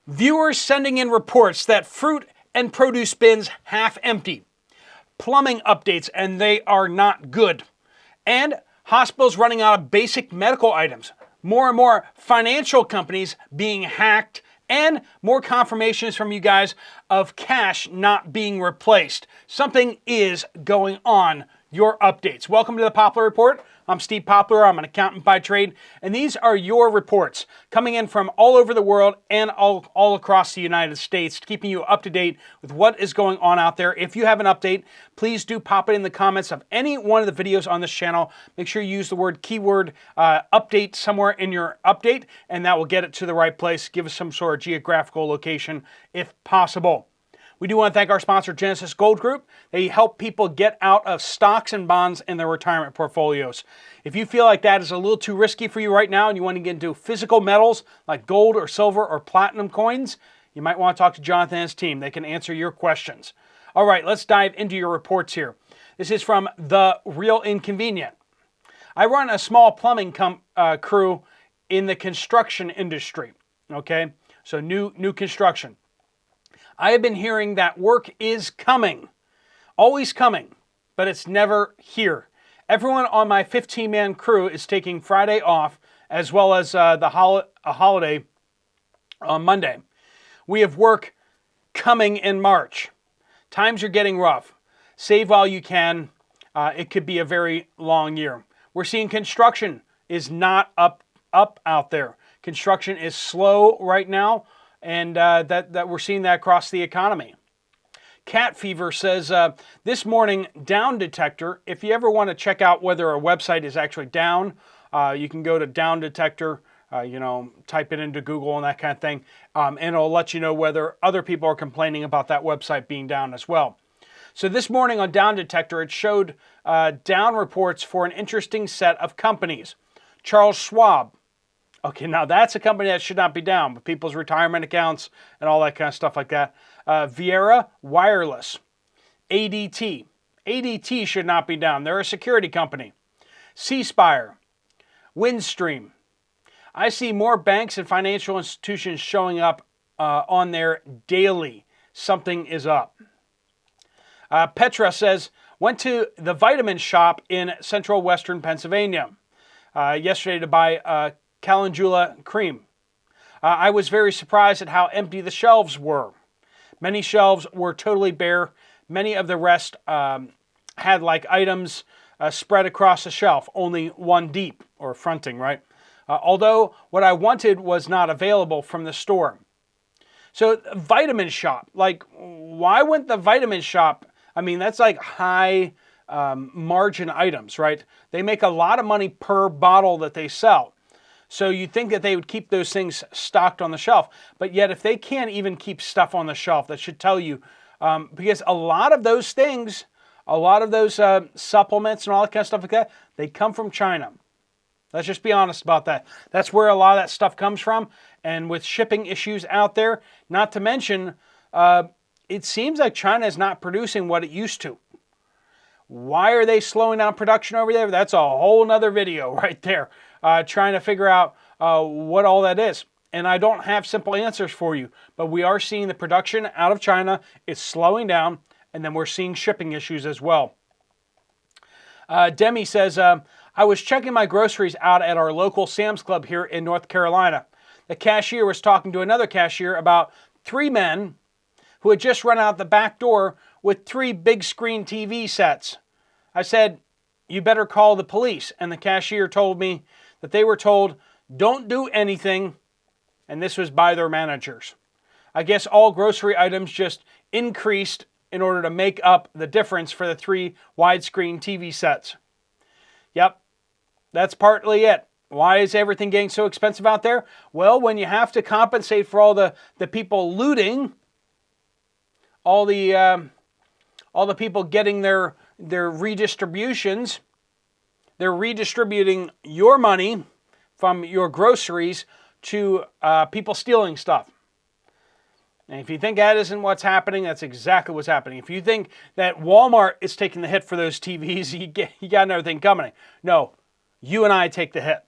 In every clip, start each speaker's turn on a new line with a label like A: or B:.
A: Viewers sending in reports that fruit and produce bins half empty. Plumbing updates and they are not good. And hospitals running out of basic medical items. More and more financial companies being hacked, and more confirmations from you guys of cash not being replaced. Something is going on. Your updates. Welcome to the Poplar Report. I'm Steve Poplar. I'm an accountant by trade, and these are your reports coming in from all over the world and all across the United States, keeping you up to date with what is going on out there. If you have an update, please do pop it in the comments of any one of the videos on this channel. Make sure you use the word keyword update somewhere in your update, and that will get it to the right place. Give us some sort of geographical location if possible. We do want to thank our sponsor, Genesis Gold Group. They help people get out of stocks and bonds in their retirement portfolios. If you feel like that is a little too risky for you right now and you want to get into physical metals like gold or silver or platinum coins, you might want to talk to Jonathan and his team. They can answer your questions. All right, let's dive into your reports here. This is from The Real Inconvenient. I run a small plumbing crew in the construction industry. Okay, so new construction. I have been hearing that work is coming, always coming, but it's never here. Everyone on my 15-man crew is taking Friday off, as well as a holiday on Monday. We have work coming in March. Times are getting rough. Save while you can. It could be a very long year. We're seeing construction is not up out there. Construction is slow right now. And that we're seeing that across the economy. Cat Fever says, this morning, down Detector, if you ever want to check out whether a website is actually down, you can go to down Detector, type it into Google and that kind of thing, and it'll let you know whether other people are complaining about that website being down as well. So this morning on Down Detector, it showed down reports for an interesting set of companies. Charles Schwab. Okay, now that's a company that should not be down, but people's retirement accounts and all that kind of stuff like that. Viera Wireless, ADT. ADT should not be down. They're a security company. C-Spire, Windstream. I see more banks and financial institutions showing up on there daily. Something is up. Petra says, went to the vitamin shop in central western Pennsylvania yesterday to buy Calendula cream. I was very surprised at how empty the shelves were. Many shelves were totally bare. Many of the rest had like items spread across the shelf, only one deep, or fronting, right? Although what I wanted was not available from the store. So vitamin shop, like why wouldn't the vitamin shop, I mean that's like high margin items, right? They make a lot of money per bottle that they sell. So you'd think that they would keep those things stocked on the shelf. But yet if they can't even keep stuff on the shelf, that should tell you, because a lot of those things, a lot of those supplements and all that kind of stuff like that, they come from China. Let's just be honest about that. That's where a lot of that stuff comes from. And with shipping issues out there, not to mention, it seems like China is not producing what it used to. Why are they slowing down production over there? That's a whole nother video right there. Trying to figure out what all that is. And I don't have simple answers for you, but we are seeing the production out of China is slowing down, and then we're seeing shipping issues as well. Demi says, I was checking my groceries out at our local Sam's Club here in North Carolina. The cashier was talking to another cashier about 3 men who had just run out the back door with 3 big screen TV sets. I said, you better call the police. And the cashier told me that they were told, don't do anything, and this was by their managers. I guess all grocery items just increased in order to make up the difference for the 3 widescreen TV sets. Yep, that's partly it. Why is everything getting so expensive out there? Well, when you have to compensate for all the people looting, all the people getting their redistributions, they're redistributing your money from your groceries to people stealing stuff. And if you think that isn't what's happening, that's exactly what's happening. If you think that Walmart is taking the hit for those TVs, you got another thing coming. No, you and I take the hit.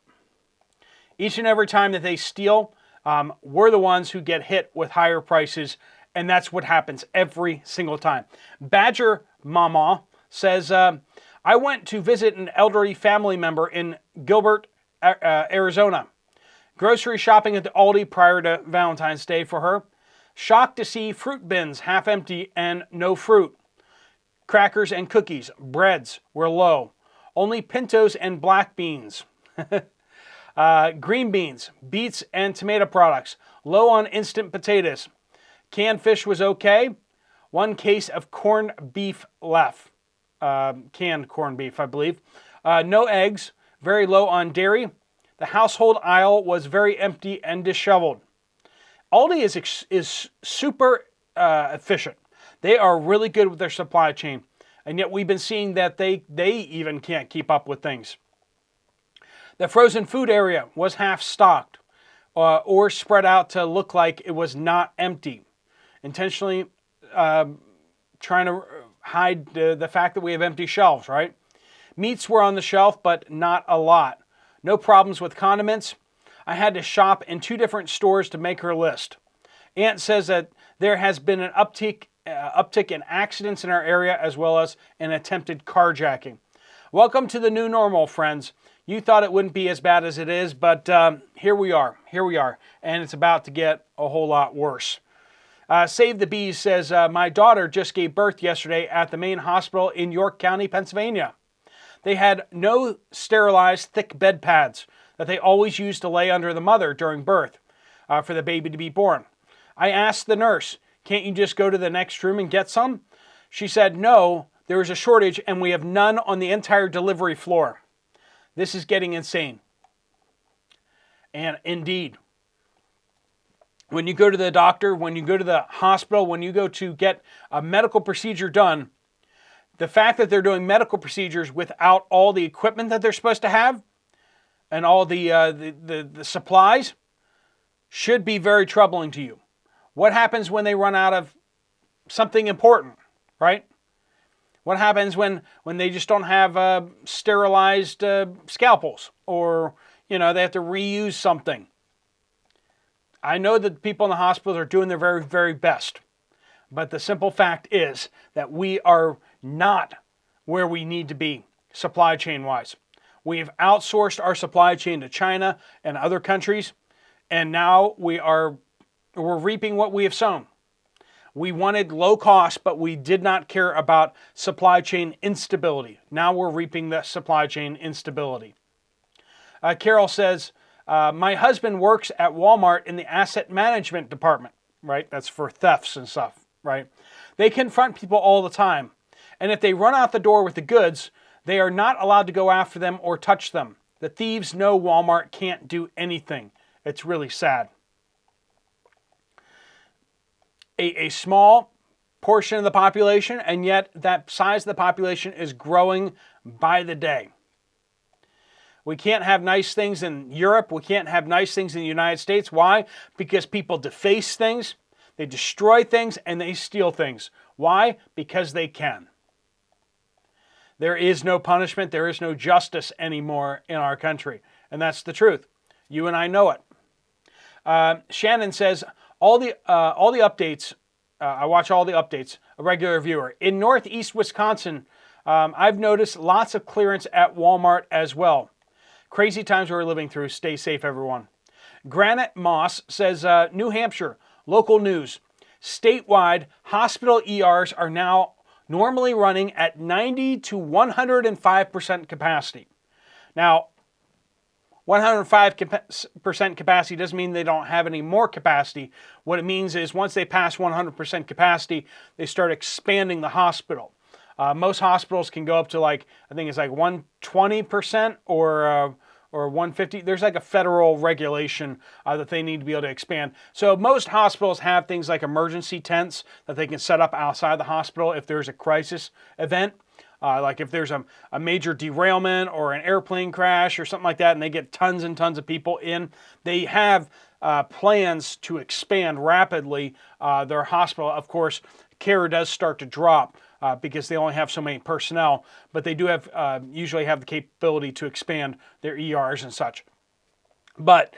A: Each and every time that they steal we're the ones who get hit with higher prices, and that's what happens every single time. Badger Mama says, I went to visit an elderly family member in Gilbert, Arizona. Grocery shopping at the Aldi prior to Valentine's Day for her. Shocked to see fruit bins half empty and no fruit. Crackers and cookies, breads were low. Only pintos and black beans. Green beans, beets, and tomato products. Low on instant potatoes. Canned fish was okay. 1 case of corned beef left. Canned corned beef, I believe. No eggs. Very low on dairy. The household aisle was very empty and disheveled. Aldi is super efficient. They are really good with their supply chain. And yet we've been seeing that they even can't keep up with things. The frozen food area was half stocked or spread out to look like it was not empty. Intentionally trying to hide the fact that we have empty shelves, right? Meats were on the shelf, but not a lot. No problems with condiments. I had to shop in 2 different stores to make her list. Aunt says that there has been an uptick in accidents in our area as well as an attempted carjacking. Welcome to the new normal, friends. You thought it wouldn't be as bad as it is, but here we are, and it's about to get a whole lot worse. Save the Bees says, my daughter just gave birth yesterday at the main hospital in York County, Pennsylvania. They had no sterilized thick bed pads that they always used to lay under the mother during birth for the baby to be born. I asked the nurse, can't you just go to the next room and get some? She said, no, there is a shortage and we have none on the entire delivery floor. This is getting insane. And indeed, when you go to the doctor, when you go to the hospital, when you go to get a medical procedure done, the fact that they're doing medical procedures without all the equipment that they're supposed to have and all the supplies should be very troubling to you. What happens when they run out of something important, right? What happens when they just don't have sterilized scalpels or, they have to reuse something? I know that people in the hospitals are doing their very, very best. But the simple fact is that we are not where we need to be supply chain wise. We've outsourced our supply chain to China and other countries, and now we're reaping what we have sown. We wanted low cost, but we did not care about supply chain instability. Now we're reaping the supply chain instability. Carol says, my husband works at Walmart in the asset management department, right? That's for thefts and stuff, right? They confront people all the time. And if they run out the door with the goods, they are not allowed to go after them or touch them. The thieves know Walmart can't do anything. It's really sad. A small portion of the population, and yet that size of the population is growing by the day. We can't have nice things in Europe. We can't have nice things in the United States. Why? Because people deface things, they destroy things, and they steal things. Why? Because they can. There is no punishment. There is no justice anymore in our country. And that's the truth. You and I know it. Shannon says, all the updates, I watch all the updates, a regular viewer. In northeast Wisconsin, I've noticed lots of clearance at Walmart as well. Crazy times we're living through. Stay safe, everyone. Granite Moss says, New Hampshire, local news. Statewide, hospital ERs are now normally running at 90 to 105% capacity. Now, 105% capacity doesn't mean they don't have any more capacity. What it means is once they pass 100% capacity, they start expanding the hospital. Most hospitals can go up to I think it's 120% or 150. There's a federal regulation that they need to be able to expand. So most hospitals have things like emergency tents that they can set up outside the hospital if there's a crisis event. Like if there's a major derailment or an airplane crash or something like that, and they get tons and tons of people in, they have plans to expand rapidly their hospital. Of course, care does start to drop because they only have so many personnel, but they do have usually have the capability to expand their ERs and such. But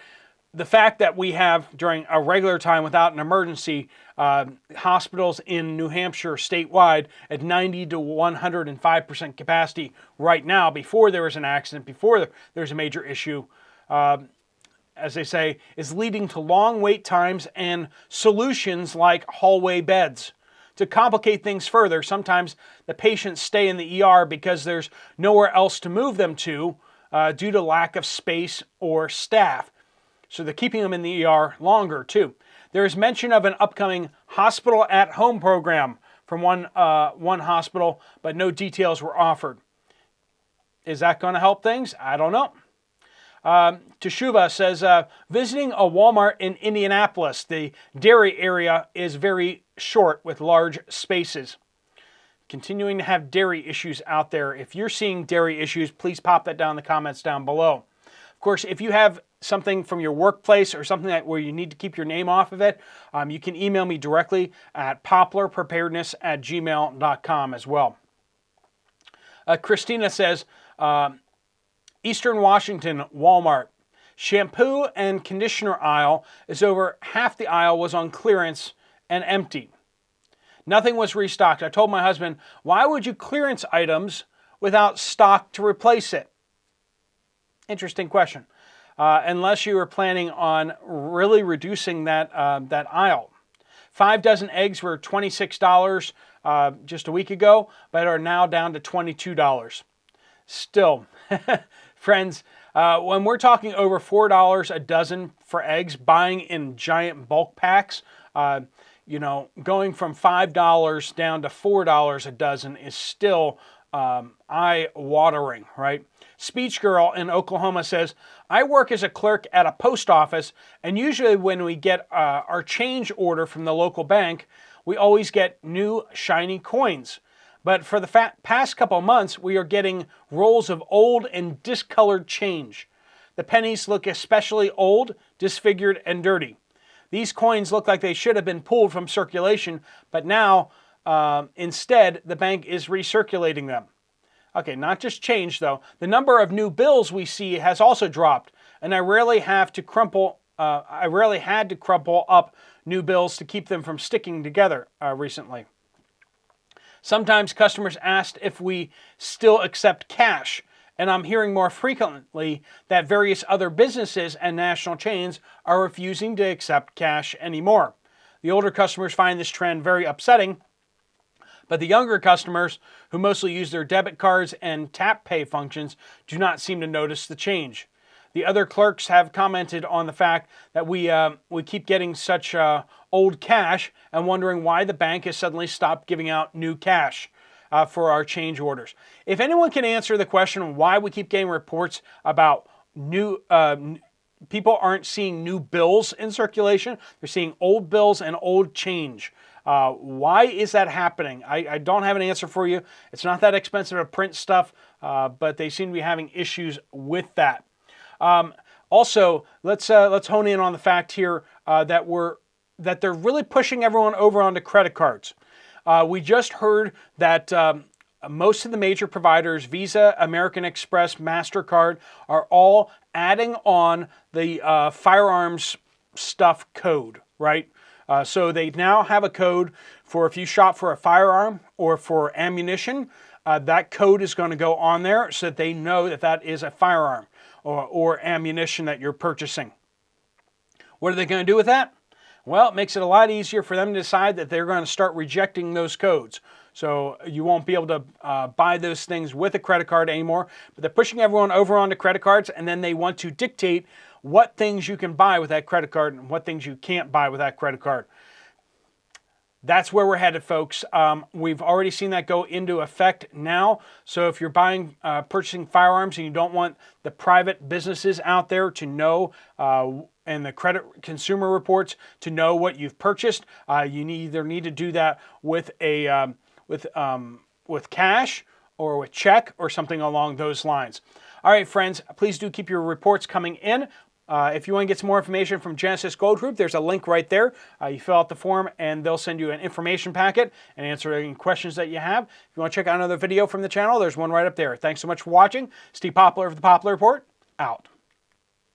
A: the fact that we have, during a regular time without an emergency, hospitals in New Hampshire statewide at 90 to 105% capacity right now, before there was an accident, before there's a major issue, as they say, is leading to long wait times and solutions like hallway beds. To complicate things further, sometimes the patients stay in the ER because there's nowhere else to move them to due to lack of space or staff. So they're keeping them in the ER longer too. There is mention of an upcoming hospital at home program from one hospital, but no details were offered. Is that going to help things? I don't know. Teshuva says, visiting a Walmart in Indianapolis, the dairy area is very short with large spaces. Continuing to have dairy issues out there. If you're seeing dairy issues, please pop that down in the comments down below. Of course, if you have something from your workplace or something where you need to keep your name off of it, you can email me directly at poplarpreparedness@gmail.com as well. Christina says, Eastern Washington, Walmart. Shampoo and conditioner aisle is over half the aisle was on clearance and empty. Nothing was restocked. I told my husband, why would you clearance items without stock to replace it? Interesting question. Unless you were planning on really reducing that aisle. 5 dozen eggs were $26 just a week ago, but are now down to $22. Still, friends, when we're talking over $4 a dozen for eggs, buying in giant bulk packs, going from $5 down to $4 a dozen is still eye-watering, right? Speech Girl in Oklahoma says, I work as a clerk at a post office, and usually when we get our change order from the local bank, we always get new shiny coins. But for the past couple months, we are getting rolls of old and discolored change. The pennies look especially old, disfigured, and dirty. These coins look like they should have been pulled from circulation, but now, instead, the bank is recirculating them. Okay, not just change though. The number of new bills we see has also dropped, and I rarely had to crumple up new bills to keep them from sticking together recently. Sometimes customers asked if we still accept cash, and I'm hearing more frequently that various other businesses and national chains are refusing to accept cash anymore. The older customers find this trend very upsetting, but the younger customers, who mostly use their debit cards and tap pay functions, do not seem to notice the change. The other clerks have commented on the fact that we keep getting such old cash and wondering why the bank has suddenly stopped giving out new cash for our change orders. If anyone can answer the question why we keep getting reports about new people aren't seeing new bills in circulation, they're seeing old bills and old change. Why is that happening? I don't have an answer for you. It's not that expensive to print stuff, but they seem to be having issues with that. Also, let's hone in on the fact here that they're really pushing everyone over onto credit cards. We just heard that most of the major providers, Visa, American Express, MasterCard, are all adding on the firearms stuff code, right? So they now have a code for if you shop for a firearm or for ammunition, that code is going to go on there so that they know that that is a firearm or ammunition that you're purchasing. What are they going to do with that? Well, it makes it a lot easier for them to decide that they're going to start rejecting those codes. So you won't be able to buy those things with a credit card anymore. But they're pushing everyone over onto credit cards, and then they want to dictate what things you can buy with that credit card and what things you can't buy with that credit card. That's where we're headed, folks. We've already seen that go into effect now. So if you're purchasing firearms and you don't want the private businesses out there to know and the credit consumer reports to know what you've purchased, you either need to do that with with cash or with check or something along those lines. All right, friends, please do keep your reports coming in. If you want to get some more information from Genesis Gold Group, there's a link right there. You fill out the form and they'll send you an information packet and answer any questions that you have. If you want to check out another video from the channel, there's one right up there. Thanks so much for watching. Steve Poplar of the Poplar Report, out.